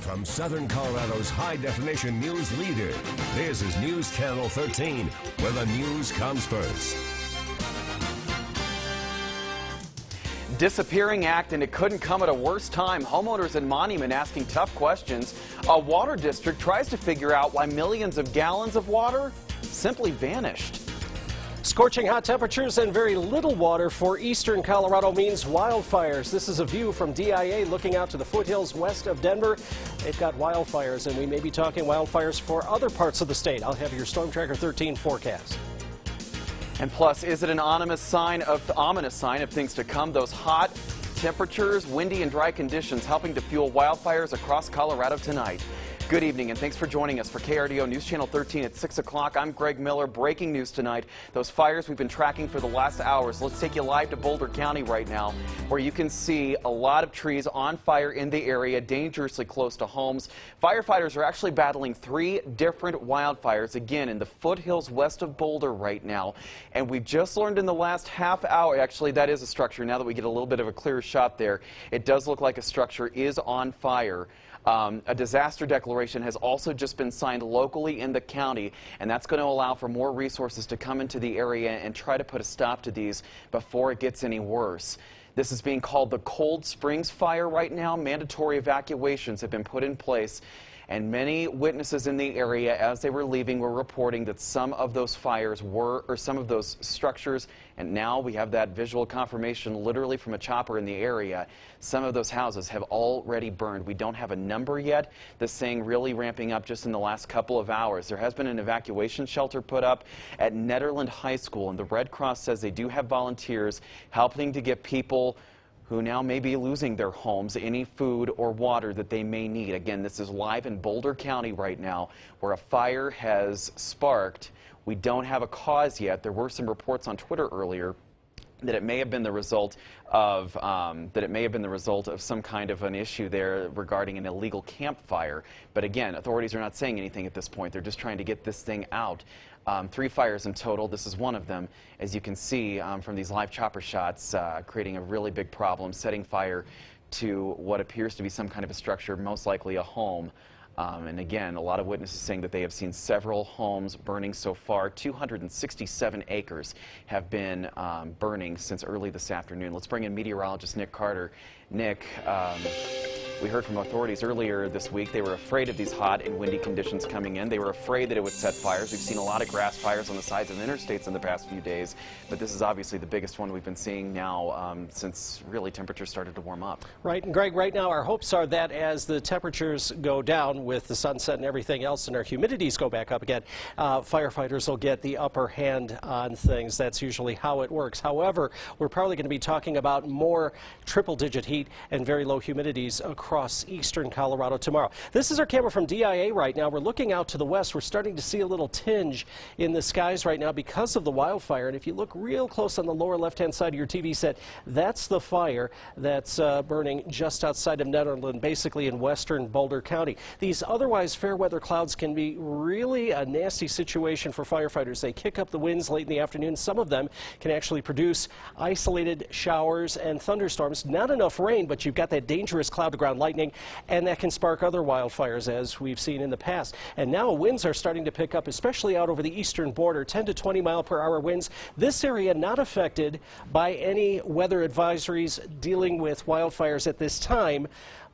From Southern Colorado's high-definition news leader, this is News Channel 13, where the news comes first. Disappearing act, and it couldn't come at a worse time. Homeowners in Monument asking tough questions. A water district tries to figure out why millions of gallons of water simply vanished. Scorching hot temperatures and very little water for eastern Colorado means wildfires. This is a view from DIA looking out to the foothills west of Denver. They've got wildfires, and we may be talking wildfires for other parts of the state. I'll have your Storm Tracker 13 forecast. And plus, is it an ominous sign of things to come? Those hot temperatures, windy and dry conditions helping to fuel wildfires across Colorado tonight. Good evening, and thanks for joining us for KRDO News Channel 13 at 6 o'clock. I'm Greg Miller. Breaking news tonight. Those fires we've been tracking for the last hours. Let's take you live to Boulder County right now, where you can see a lot of trees on fire in the area, dangerously close to homes. Firefighters are actually battling 3 different wildfires, again, in the foothills west of Boulder right now. And we just learned in the last half hour, actually, that is a structure. Now that we get a little bit of a clearer shot there, it does look like a structure is on fire. A disaster declaration has also just been signed locally in the county, and that's going to allow for more resources to come into the area and try to put a stop to these before it gets any worse. This is being called the Cold Springs Fire right now. Mandatory evacuations have been put in place, and many witnesses in the area, as they were leaving, were reporting that some of those fires some of those structures, and now we have that visual confirmation literally from a chopper in the area, some of those houses have already burned. We don't have a number yet. This thing really ramping up just in the last couple of hours. There has been an evacuation shelter put up at Netherland High School, and the Red Cross says they do have volunteers helping to get people who now may be losing their homes any food or water that they may need. Again, this is live in Boulder County right now, where a fire has sparked. We don't have a cause yet. There were some reports on Twitter earlier that it may have been the result of some kind of an issue there regarding an illegal campfire. But again, authorities are not saying anything at this point. They're just trying to get this thing out. 3 fires in total. This is one of them, as you can see from these live chopper shots, creating a really big problem, setting fire to what appears to be some kind of a structure, most likely a home. And again, a lot of witnesses saying that they have seen several homes burning so far. 267 acres have been burning since early this afternoon. Let's bring in meteorologist Nick Carter. Nick, we heard from authorities earlier this week they were afraid of these hot and windy conditions coming in. They were afraid that it would set fires. We've seen a lot of grass fires on the sides of interstates in the past few days, but this is obviously the biggest one we've been seeing now since really temperatures started to warm up. Right, and Greg, right now our hopes are that as the temperatures go down with the sunset and everything else and our humidities go back up again, firefighters will get the upper hand on things. That's usually how it works. However, we're probably going to be talking about more triple-digit heat and very low humidities across eastern Colorado tomorrow. This is our camera from DIA right now. We're looking out to the west. We're starting to see a little tinge in the skies right now because of the wildfire. And if you look real close on the lower left-hand side of your TV set, that's the fire that's burning just outside of Netherland, basically in western Boulder County. These otherwise fair weather clouds can be really a nasty situation for firefighters. They kick up the winds late in the afternoon. Some of them can actually produce isolated showers and thunderstorms. Not enough rain, but you've got that dangerous cloud-to-ground lightning, and that can spark other wildfires, as we've seen in the past. And now winds are starting to pick up, especially out over the eastern border, 10 to 20 mile-per-hour winds. This area not affected by any weather advisories dealing with wildfires at this time.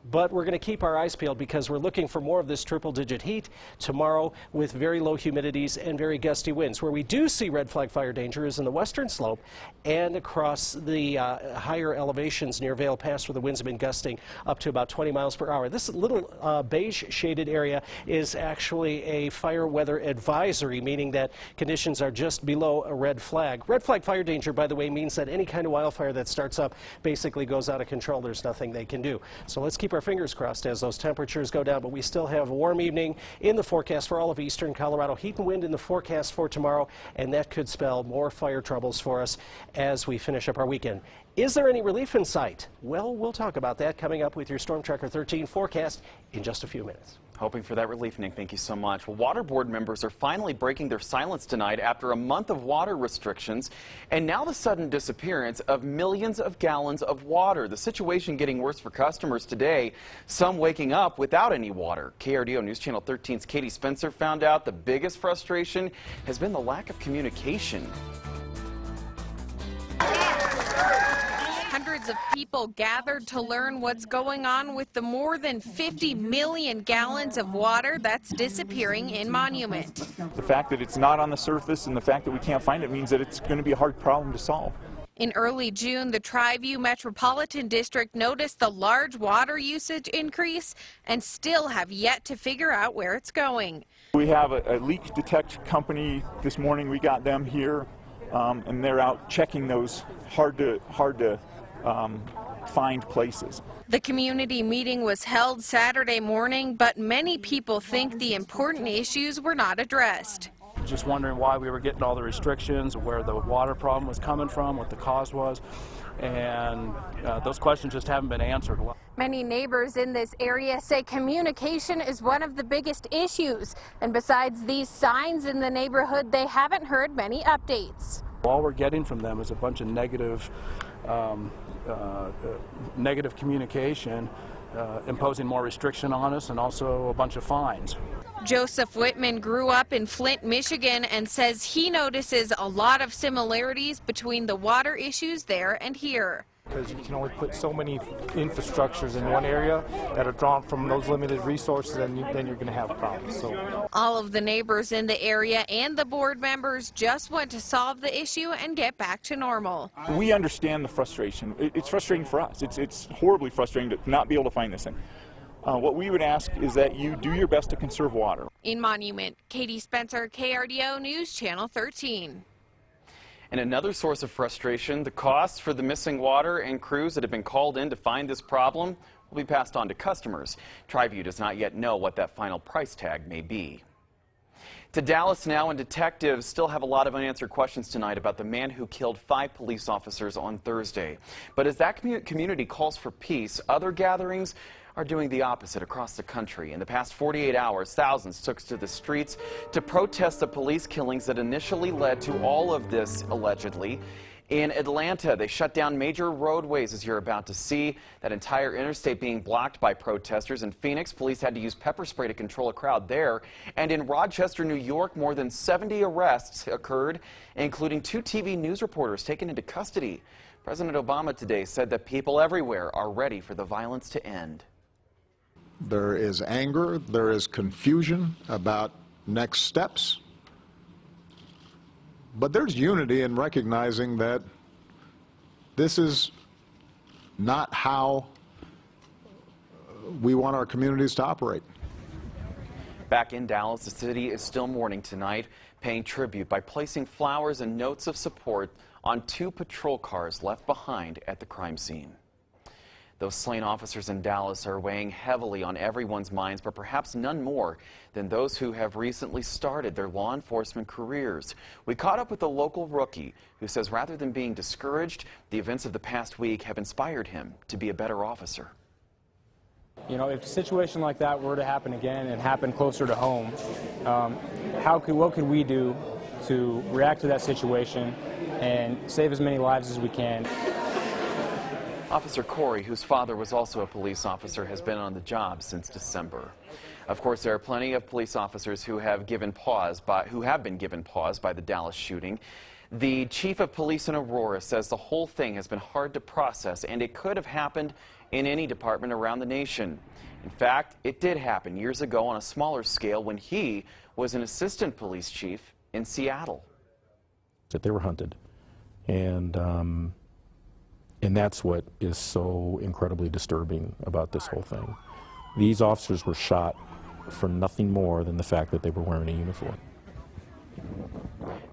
But we're going to keep our eyes peeled because we're looking for more of this triple-digit heat tomorrow with very low humidities and very gusty winds. Where we do see red flag fire danger is in the western slope and across the higher elevations near Vail Pass, where the winds have been gusting up to about 20 miles per hour. This little beige shaded area is actually a fire weather advisory, meaning that conditions are just below a red flag. Red flag fire danger, by the way, means that any kind of wildfire that starts up basically goes out of control. There's nothing they can do. So let's keep our fingers crossed as those temperatures go down, but we still have a warm evening in the forecast for all of eastern Colorado. Heat and wind in the forecast for tomorrow, and that could spell more fire troubles for us as we finish up our weekend. Is there any relief in sight? Well, we'll talk about that coming up with your Storm Tracker 13 forecast in just a few minutes. Hoping for that relief, Nick. Thank you so much. Well, water board members are finally breaking their silence tonight after a month of water restrictions and now the sudden disappearance of millions of gallons of water. The situation getting worse for customers today, some waking up without any water. KRDO News Channel 13's Katie Spencer found out the biggest frustration has been the lack of communication. Hundreds of people gathered to learn what's going on with the more than 50 million gallons of water that's disappearing in Monument. The fact that it's not on the surface and the fact that we can't find it means that it's going to be a hard problem to solve. In early June, the Tri-View Metropolitan District noticed the large water usage increase and still have yet to figure out where it's going. We have a leak detect company this morning. We got them here and they're out checking those hard to find places. The community meeting was held Saturday morning, but many people think the important issues were not addressed. Just wondering why we were getting all the restrictions, where the water problem was coming from, what the cause was, and those questions just haven't been answered. Many neighbors in this area say communication is one of the biggest issues, and besides these signs in the neighborhood, they haven't heard many updates. All we're getting from them is a bunch of negative communication, imposing more restriction on us, and also a bunch of fines. Joseph Whitman grew up in Flint, Michigan, and says he notices a lot of similarities between the water issues there and here. Because you can only put so many infrastructures in one area that are drawn from those limited resources, and then you're going to have problems. So all of the neighbors in the area and the board members just want to solve the issue and get back to normal. We understand the frustration. It's frustrating for us. It's horribly frustrating to not be able to find this thing. What we would ask is that you do your best to conserve water. In Monument, Katie Spencer, KRDO News Channel 13. And another source of frustration, the costs for the missing water and crews that have been called in to find this problem will be passed on to customers. Tri-View does not yet know what that final price tag may be. To Dallas now, and detectives still have a lot of unanswered questions tonight about the man who killed 5 police officers on Thursday. But as that community calls for peace, other gatherings are doing the opposite across the country. In the past 48 hours, thousands took to the streets to protest the police killings that initially led to all of this, allegedly. In Atlanta, they shut down major roadways, as you're about to see, that entire interstate being blocked by protesters. In Phoenix, police had to use pepper spray to control a crowd there. And in Rochester, New York, more than 70 arrests occurred, including 2 TV news reporters taken into custody. President Obama today said that people everywhere are ready for the violence to end. There is anger, there is confusion about next steps, but there's unity in recognizing that this is not how we want our communities to operate. Back in Dallas, the city is still mourning tonight, paying tribute by placing flowers and notes of support on 2 patrol cars left behind at the crime scene. Those slain officers in Dallas are weighing heavily on everyone's minds, but perhaps none more than those who have recently started their law enforcement careers. We caught up with a local rookie who says rather than being discouraged, the events of the past week have inspired him to be a better officer. you know, if a situation like that were to happen again and happen closer to home, what could we do to react to that situation and save as many lives as we can? Officer Corey, whose father was also a police officer, has been on the job since December. Of course, there are plenty of police officers who have been given pause by the Dallas shooting. The chief of police in Aurora says the whole thing has been hard to process, and it could have happened in any department around the nation. In fact, it did happen years ago on a smaller scale when he was an assistant police chief in Seattle. That they were hunted, and that's what is so incredibly disturbing about this whole thing. These officers were shot for nothing more than the fact that they were wearing a uniform.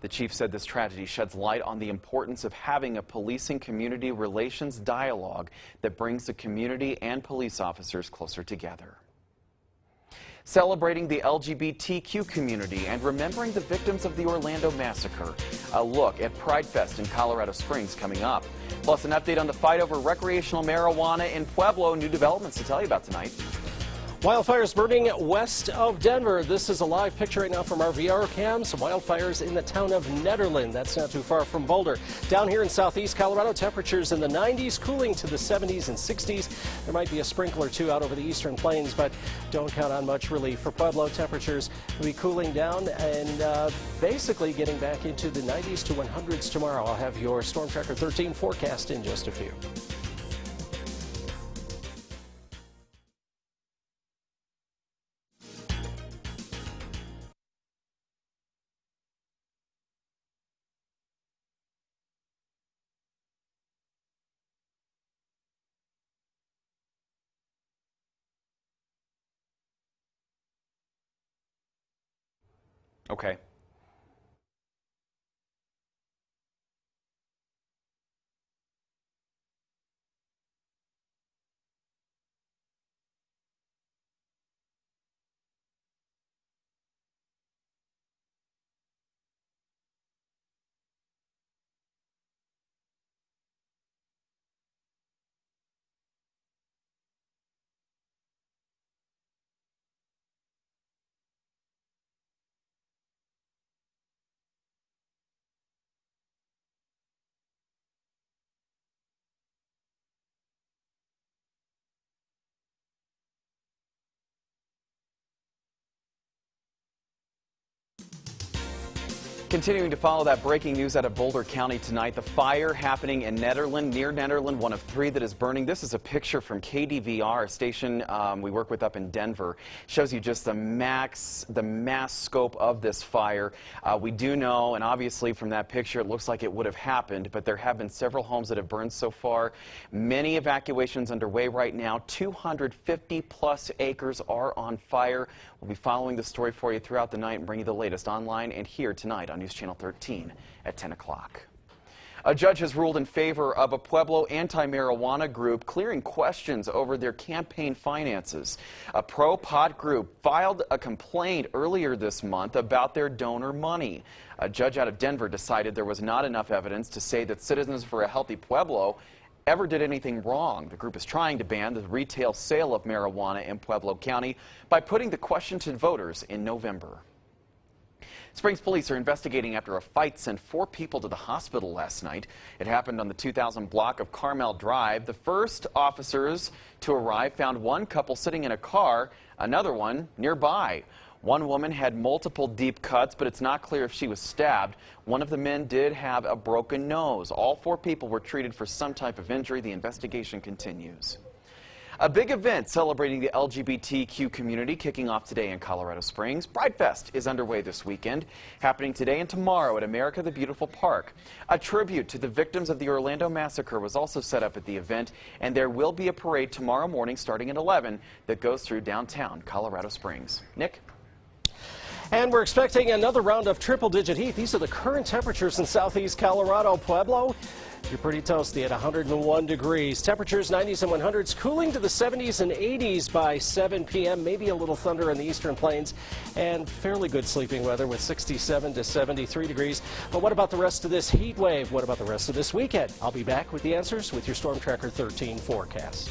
The chief said this tragedy sheds light on the importance of having a policing community relations dialogue that brings the community and police officers closer together. celebrating the LGBTQ community and remembering the victims of the Orlando massacre. A look at Pride Fest in Colorado Springs coming up. Plus an update on the fight over recreational marijuana in Pueblo. New developments to tell you about tonight. Wildfires burning west of Denver. This is a live picture right now from our VR cams. Wildfires in the town of Nederland. That's not too far from Boulder. Down here in southeast Colorado, temperatures in the 90s, cooling to the 70s and 60s. There might be a sprinkle or two out over the eastern plains, but don't count on much relief. For Pueblo, temperatures will be cooling down and basically getting back into the 90s to 100s tomorrow. I'll have your Storm Tracker 13 forecast in just a few. Okay. Continuing to follow that breaking news out of Boulder County tonight, the fire happening in Nederland, near Nederland, one of 3 that is burning. This is a picture from KDVR, a station we work with up in Denver. Shows you just the mass scope of this fire. We do know, and obviously from that picture, it looks like it would have happened, but there have been several homes that have burned so far. Many evacuations underway right now. 250 plus acres are on fire. We'll be following the story for you throughout the night and bring you the latest online and here tonight on News Channel 13 at 10 o'clock. A judge has ruled in favor of a Pueblo anti-marijuana group clearing questions over their campaign finances. A pro-pot group filed a complaint earlier this month about their donor money. A judge out of Denver decided there was not enough evidence to say that Citizens for a Healthy Pueblo ever did anything wrong. The group is trying to ban the retail sale of marijuana in Pueblo County by putting the question to voters in November. Springs police are investigating after a fight sent 4 people to the hospital last night. It happened on the 2000 block of Carmel Drive. The first officers to arrive found one couple sitting in a car, another one nearby. One woman had multiple deep cuts, but it's not clear if she was stabbed. One of the men did have a broken nose. All 4 people were treated for some type of injury. The investigation continues. A big event celebrating the LGBTQ community kicking off today in Colorado Springs. Pride Fest is underway this weekend, happening today and tomorrow at America the Beautiful Park. A tribute to the victims of the Orlando massacre was also set up at the event, and there will be a parade tomorrow morning starting at 11 that goes through downtown Colorado Springs. Nick? And we're expecting another round of triple-digit heat. These are the current temperatures in southeast Colorado. Pueblo, you're pretty toasty at 101 degrees. Temperatures 90s and 100s, cooling to the 70s and 80s by 7 p.m. Maybe a little thunder in the eastern plains, and fairly good sleeping weather with 67 to 73 degrees. But what about the rest of this heat wave? What about the rest of this weekend? I'll be back with the answers with your Storm Tracker 13 forecast.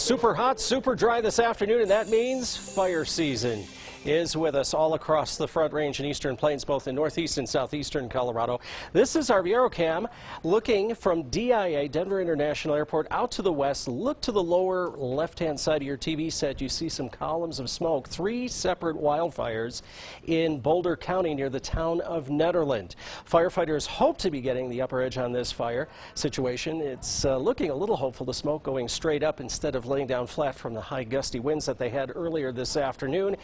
Super hot, super dry this afternoon, and that means fire season is with us all across the Front Range and Eastern Plains, both in northeast and southeastern Colorado. This is our VieroCam looking from DIA, Denver International Airport, out to the west. Look to the lower left-hand side of your TV set. You see some columns of smoke. 3 separate wildfires in Boulder County near the town of Netherland. Firefighters hope to be getting the upper edge on this fire situation. It's looking a little hopeful. The smoke going straight up instead of laying down flat from the high gusty winds that they had earlier this afternoon.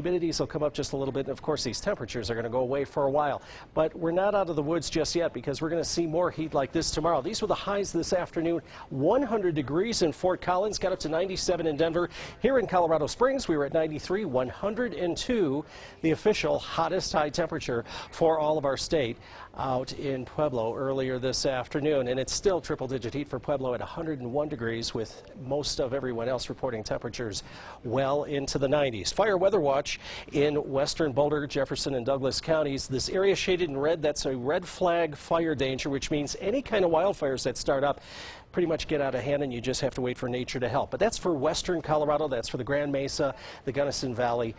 Humidities will come up just a little bit, and of course these temperatures are going to go away for a while. But we're not out of the woods just yet, because we're going to see more heat like this tomorrow. These were the highs this afternoon. 100 degrees in Fort Collins, got up to 97 in Denver. Here in Colorado Springs, we were at 93, 102, the official hottest high temperature for all of our state out in Pueblo earlier this afternoon. And it's still triple-digit heat for Pueblo at 101 degrees, with most of everyone else reporting temperatures well into the 90s. Fire Weather Watch in western Boulder, Jefferson, and Douglas counties. This area shaded in red, that's a red flag fire danger, which means any kind of wildfires that start up pretty much get out of hand, and you just have to wait for nature to help. But that's for western Colorado, that's for the Grand Mesa, the Gunnison Valley,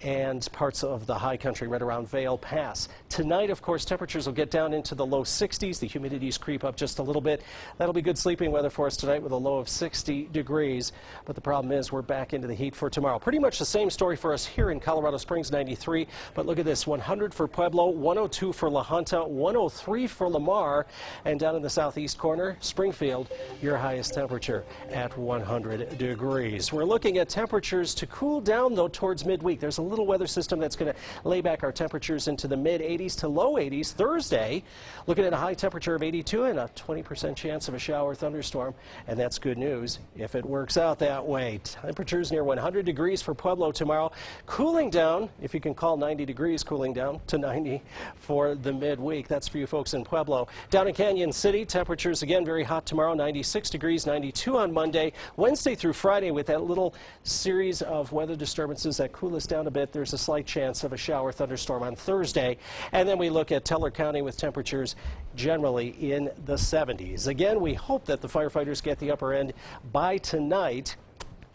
and parts of the high country right around Vail Pass. Tonight, of course, temperatures will get down into the low 60s. The humidities creep up just a little bit. That'll be good sleeping weather for us tonight with a low of 60 degrees. But the problem is we're back into the heat for tomorrow. Pretty much the same story for us here in Colorado Springs, 93. But look at this, 100 for Pueblo, 102 for La Junta, 103 for Lamar. And down in the southeast corner, Springfield, your highest temperature at 100 degrees. We're looking at temperatures to cool down, though, towards midweek. There's a little weather system that's going to lay back our temperatures into the mid-80s to low 80s. Thursday, looking at a high temperature of 82 and a 20% chance of a shower thunderstorm, and that's good news if it works out that way. Temperatures near 100 degrees for Pueblo tomorrow, cooling down, if you can call 90 degrees cooling down, to 90 for the midweek. That's for you folks in Pueblo. Down in Canyon City, temperatures again very hot tomorrow, 96 degrees, 92 on Monday. Wednesday through Friday, with that little series of weather disturbances that cool us down a bit, there's a slight chance of a shower thunderstorm on Thursday. And then we look at Teller County with temperatures generally in the 70s. Again, we hope that the firefighters get the upper end by tonight.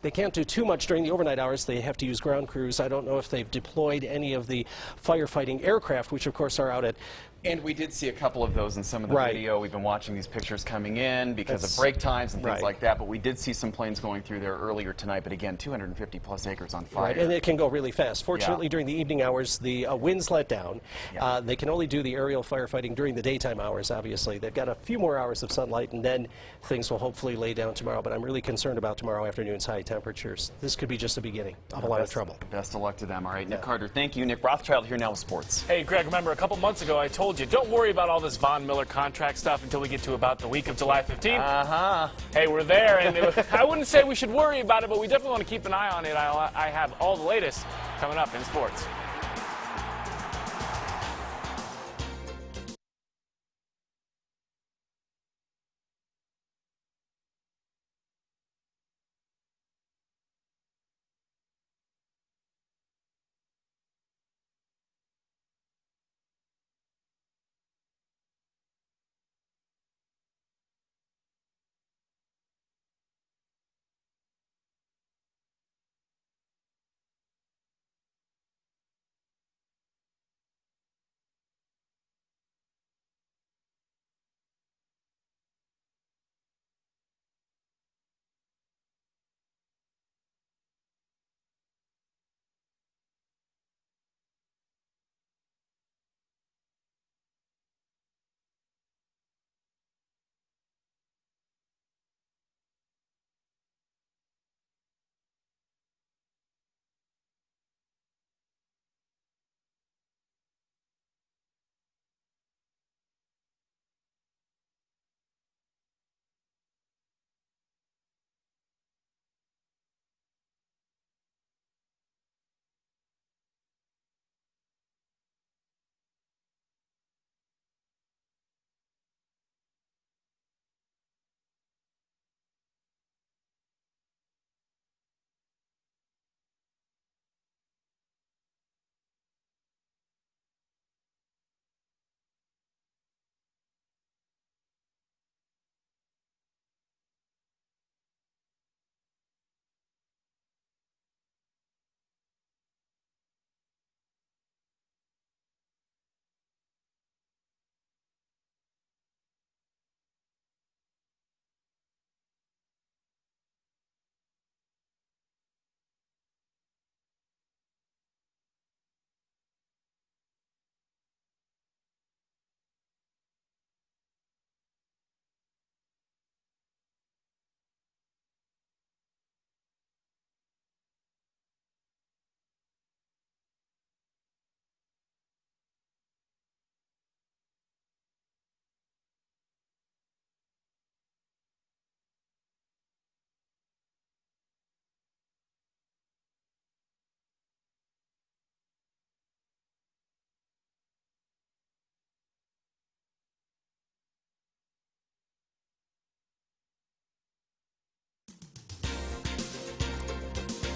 They can't do too much during the overnight hours. They have to use ground crews. I don't know if they've deployed any of the firefighting aircraft, which of course are out at. And we did see a couple of those in some of the video. We've been watching these pictures coming in because of break times and things like that. But we did see some planes going through there earlier tonight. But again, 250 plus acres on fire. Right, and it can go really fast. Fortunately, during the evening hours, the winds let down. They can only do the aerial firefighting during the daytime hours, obviously. They've got a few more hours of sunlight, and then things will hopefully lay down tomorrow. But I'm really concerned about tomorrow afternoon's high temperatures. This could be just the beginning of a lot of trouble. Best of luck to them. All right, Nick Carter, thank you. Nick Rothschild here now with sports. Hey, Greg, remember a couple months ago I told you, don't worry about all this Von Miller contract stuff until we get to about the week of July 15th. Hey, we're there, and I wouldn't say we should worry about it, but we definitely want to keep an eye on it. I have all the latest coming up in sports.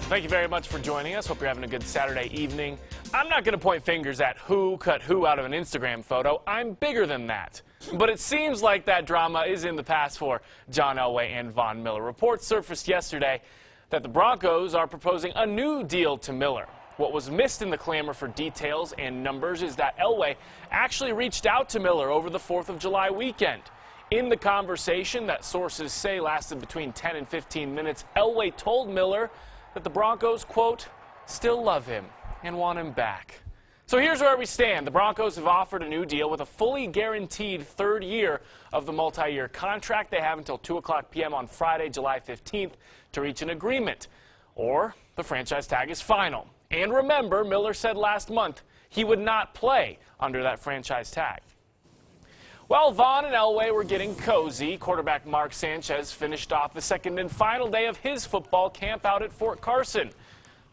Thank you very much for joining us. Hope you're having a good Saturday evening. I'm not going to point fingers at who cut who out of an Instagram photo. I'm bigger than that. But it seems like that drama is in the past for John Elway and Von Miller. Reports surfaced yesterday that the Broncos are proposing a new deal to Miller. What was missed in the clamor for details and numbers is that Elway actually reached out to Miller over the 4th of July weekend. In the conversation that sources say lasted between 10 and 15 minutes, Elway told Miller that the Broncos, quote, still love him and want him back. So here's where we stand. The Broncos have offered a new deal with a fully guaranteed third year of the multi-year contract. They have until 2:00 p.m. on Friday, July 15th to reach an agreement, or the franchise tag is final. And remember, Miller said last month he would not play under that franchise tag. Well, Vaughn and Elway were getting cozy. Quarterback Mark Sanchez finished off the second and final day of his football camp out at Fort Carson.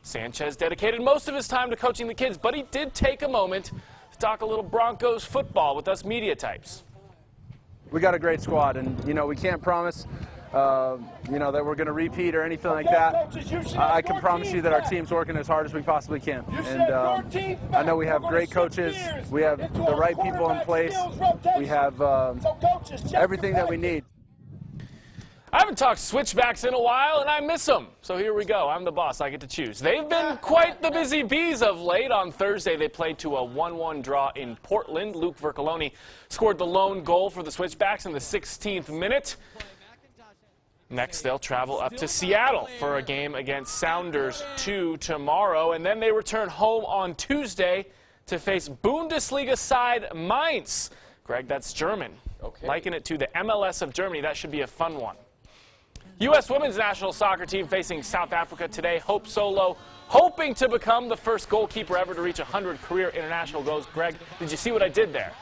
Sanchez dedicated most of his time to coaching the kids, but he did take a moment to talk a little Broncos football with us media types. We got a great squad, and, we can't promise, that we're going to repeat or anything like that. I can promise you that our team's working as hard as we possibly can. And I know we have great coaches. We have the right people in place. We have everything that we need. I haven't talked switchbacks in a while, and I miss them. So here we go. I'm the boss. I get to choose. They've been quite the busy bees of late. On Thursday, they played to a 1-1 draw in Portland. Luke Vercoloni scored the lone goal for the switchbacks in the 16th minute. Next, they'll travel up to Seattle for a game against Sounders 2 tomorrow. And then they return home on Tuesday to face Bundesliga side Mainz. Greg, that's German. Okay. Liken it to the MLS of Germany. That should be a fun one. U.S. women's national soccer team facing South Africa today. Hope Solo hoping to become the first goalkeeper ever to reach 100 career international goals. Greg, did you see what I did there?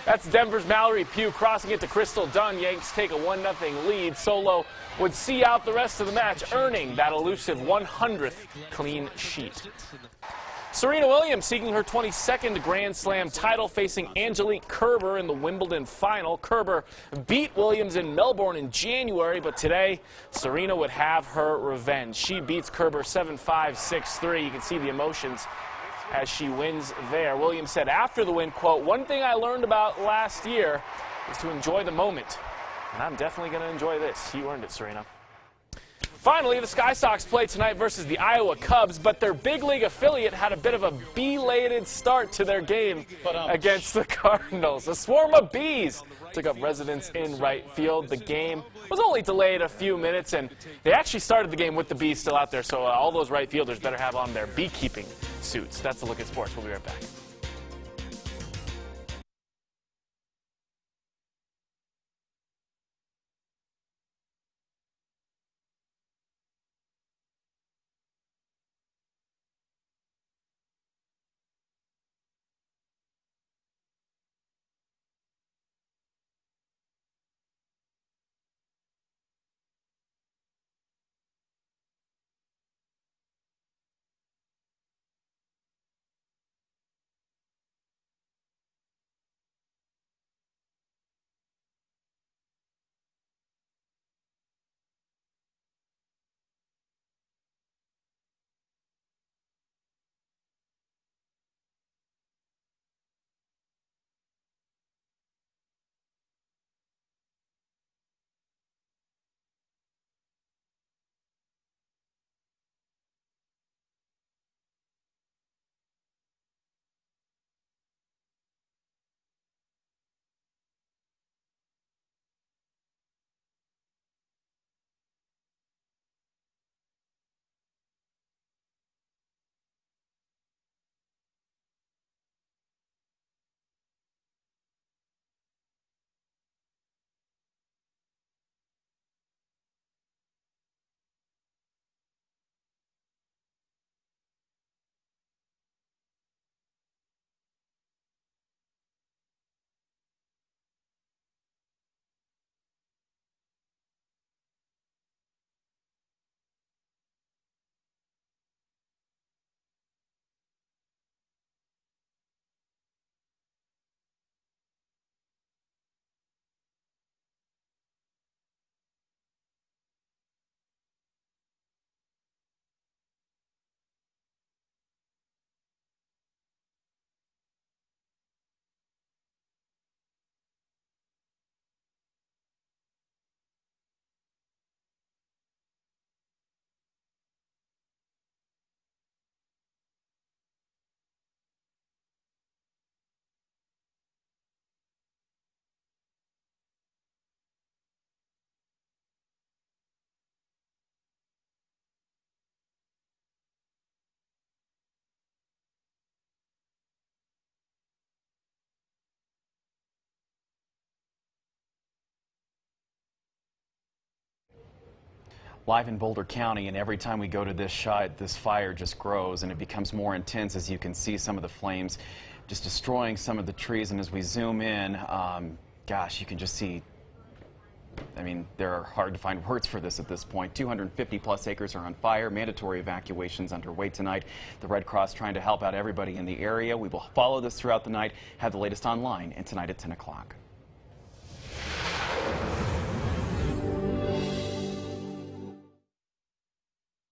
That's Denver's Mallory Pugh crossing it to Crystal Dunn. Yanks take a 1-0 lead. Solo would see out the rest of the match, earning that elusive 100th clean sheet. Serena Williams seeking her 22nd Grand Slam title, facing Angelique Kerber in the Wimbledon final. Kerber beat Williams in Melbourne in January, but today Serena would have her revenge. She beats Kerber 7-5, 6-3. You can see the emotions as she wins there. Williams said after the win, quote, "One thing I learned about last year is to enjoy the moment, and I'm definitely going to enjoy this." You earned it, Serena. Finally, the Sky Sox play tonight versus the Iowa Cubs, but their big league affiliate had a bit of a belated start to their game against the Cardinals. A swarm of bees took up residence in right field. The game was only delayed a few minutes, and they actually started the game with the bees still out there, so all those right fielders better have on their beekeeping suits. That's a look at sports. We'll be right back. live in Boulder County, and every time we go to this shot, this fire just grows and it becomes more intense. As you can see, some of the flames just destroying some of the trees, and as we zoom in, gosh, you can just see, I mean, there are hard to find words for this at this point. 250 plus acres are on fire. Mandatory evacuations underway tonight. The Red Cross trying to help out everybody in the area. We will follow this throughout the night. Have the latest online and tonight at 10 o'clock.